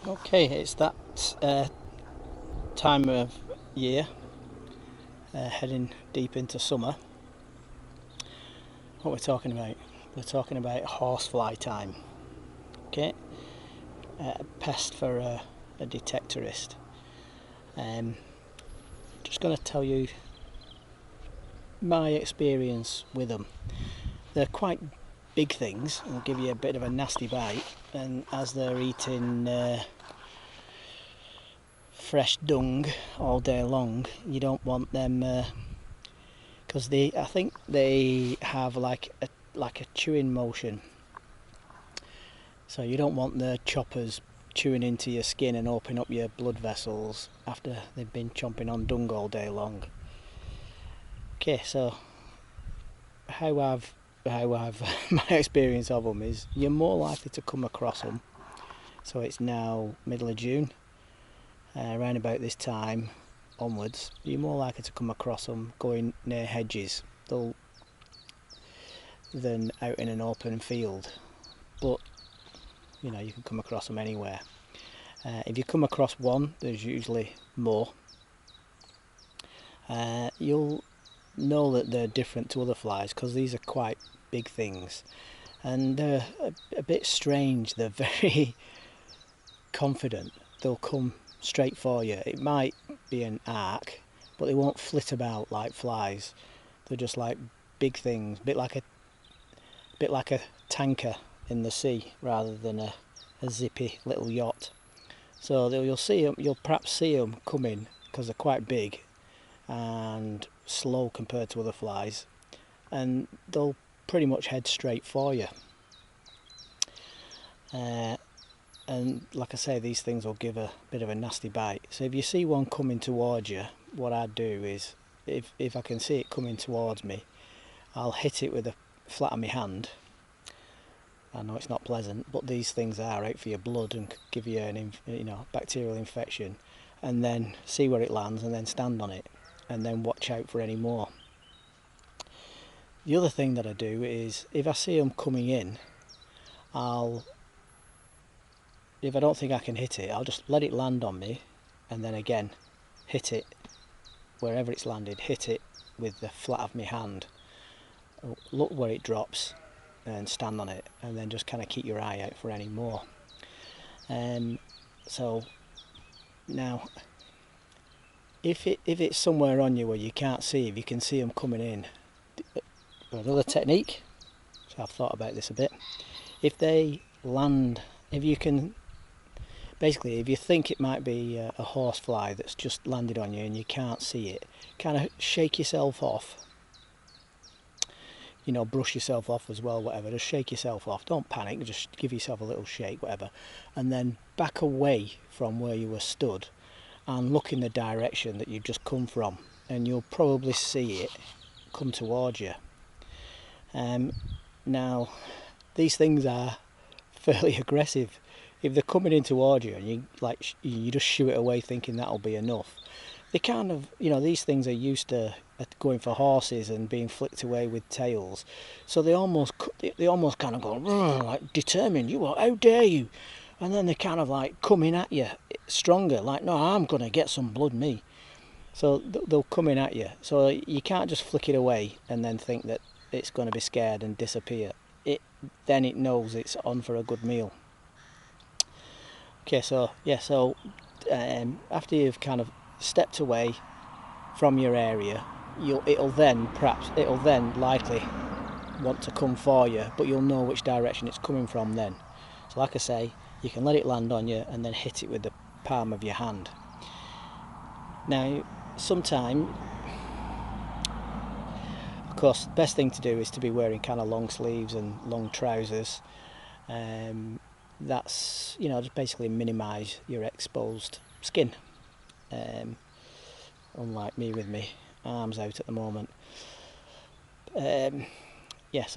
Okay, it's that time of year, heading deep into summer. What we're talking about? We're talking about horsefly time. Okay, a pest for a detectorist. Um, just going to tell you my experience with them. They're quite big things and will give you a bit of a nasty bite. And as they're eating fresh dung all day long, you don't want them. Because I think they have like a chewing motion, so you don't want the choppers chewing into your skin and opening up your blood vessels after they've been chomping on dung all day long. Okay, so how I've my experience of them is you're more likely to come across them. So it's now middle of June, around about this time onwards, you're more likely to come across them going near hedges than out in an open field. But you know, you can come across them anywhere. If you come across one, there's usually more. You'll know that they're different to other flies because these are quite big things, and they're a bit strange. They're very confident. They'll come straight for you. It might be an arc, but they won't flit about like flies. They're just like big things, a bit like a tanker in the sea rather than a zippy little yacht. So you'll perhaps see them coming because they're quite big and slow compared to other flies, and they'll pretty much head straight for you. And like I say, these things will give a bit of a nasty bite. So if you see one coming towards you, what I'd do is, if I can see it coming towards me, I'll hit it with the flat of my hand. I know it's not pleasant, but these things are out for your blood and give you an bacterial infection, and then see where it lands and then stand on it and then watch out for any more. The other thing that I do is if I see them coming in, if I don't think I can hit it, I'll just let it land on me and then again hit it wherever it's landed, hit it with the flat of my hand, look where it drops and stand on it, and then just kind of keep your eye out for any more. So now if it's somewhere on you where you can't see, if you can see them coming in, another technique, so I've thought about this a bit, if they land, if you can, basically if you think it might be a horsefly that's just landed on you and you can't see it, kind of shake yourself off, brush yourself off as well, whatever, just shake yourself off, don't panic, just give yourself a little shake, whatever, and then back away from where you were stood and look in the direction that you've just come from, and you'll probably see it come towards you. Now these things are fairly aggressive. If they're coming in towards you and you just shoo it away thinking that'll be enough, they kind of, these things are used to going for horses and being flicked away with tails, so they almost kind of go like determined, how dare you, and then they're kind of like coming at you stronger, like, no, I'm gonna get some blood me. So they'll come in at you, so you can't just flick it away and then think that it's going to be scared and disappear. Then it knows it's on for a good meal. Okay, so after you've kind of stepped away from your area, it'll then likely want to come for you, but you'll know which direction it's coming from then. So like I say, you can let it land on you and then hit it with the palm of your hand. Now, sometime, of course, the best thing to do is to be wearing kind of long sleeves and long trousers. That's, just basically minimise your exposed skin. Unlike me with my arms out at the moment. So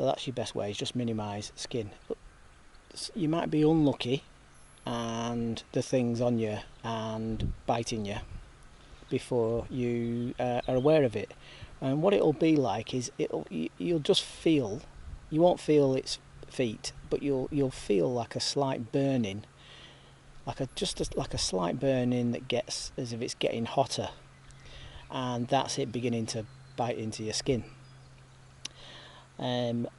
that's your best way, is just minimise skin. But you might be unlucky and the thing's on you and biting you before you are aware of it. And what it'll be like is you'll just feel, you won't feel its feet, but you'll feel like a slight burning like a slight burning that gets as if it's getting hotter, and that's it beginning to bite into your skin. Now,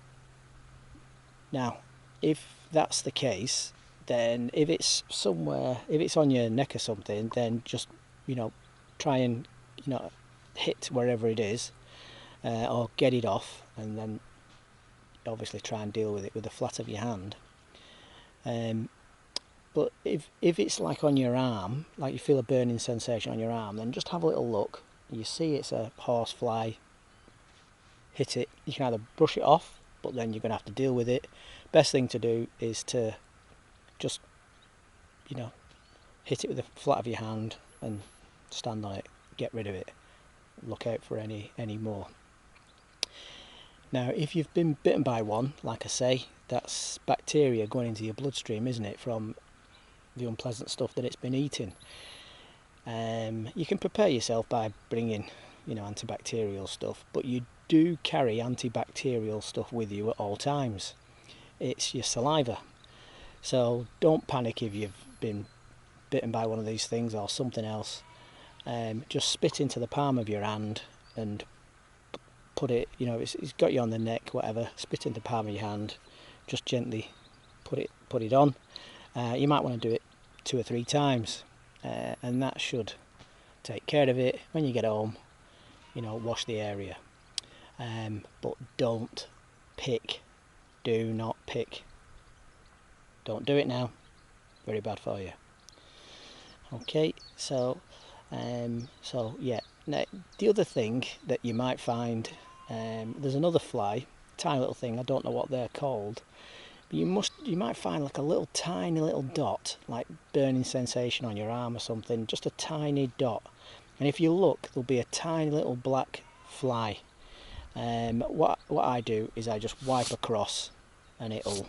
if that's the case, then if it's somewhere, if it's on your neck or something, then just, try and, hit wherever it is, or get it off, and then obviously try and deal with it with the flat of your hand. But if it's like on your arm, like you feel a burning sensation on your arm, then just have a little look. You see it's a horsefly, hit it. You can either brush it off, but then you're going to have to deal with it. Best thing to do is to just, hit it with the flat of your hand and stand on it, get rid of it. Look out for any more. Now, if you've been bitten by one, like I say, that's bacteria going into your bloodstream, isn't it, from the unpleasant stuff that it's been eating. You can prepare yourself by bringing, antibacterial stuff, but you do carry antibacterial stuff with you at all times. It's your saliva. So don't panic if you've been bitten by one of these things or something else. Just spit into the palm of your hand and put it, it's got you on the neck, whatever, spit into the palm of your hand, just gently put it on. You might want to do it 2 or 3 times, and that should take care of it. When you get home, wash the area, but don't pick. Do not pick. Don't do it now. Very bad for you. Okay, so yeah. Now, the other thing that you might find, there's another fly, tiny little thing. I don't know what they're called, but you might find like a little tiny little dot, like burning sensation on your arm or something. Just a tiny dot, and if you look, there'll be a tiny little black fly. What I do is I just wipe across, and it'll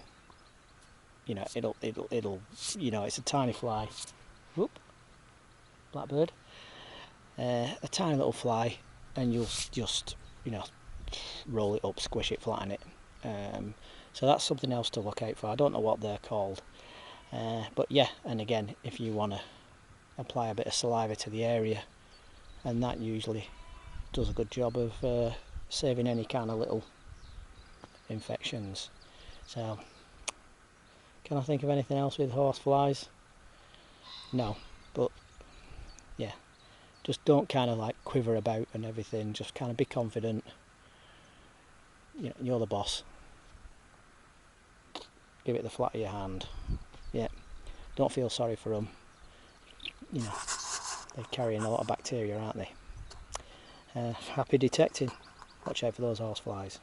it's a tiny fly. Whoop, blackbird. A tiny little fly, and you'll just roll it up, squish it, flatten it. So that's something else to look out for. I don't know what they're called, but yeah. And again, if you want to apply a bit of saliva to the area, and that usually does a good job of saving any kind of little infections. So, can I think of anything else with horseflies? No, but yeah, just don't kind of like quiver about and everything. Just kind of be confident. You're the boss. Give it the flat of your hand. Yeah, don't feel sorry for them. They're carrying a lot of bacteria, aren't they? Happy detecting. Watch out for those horseflies.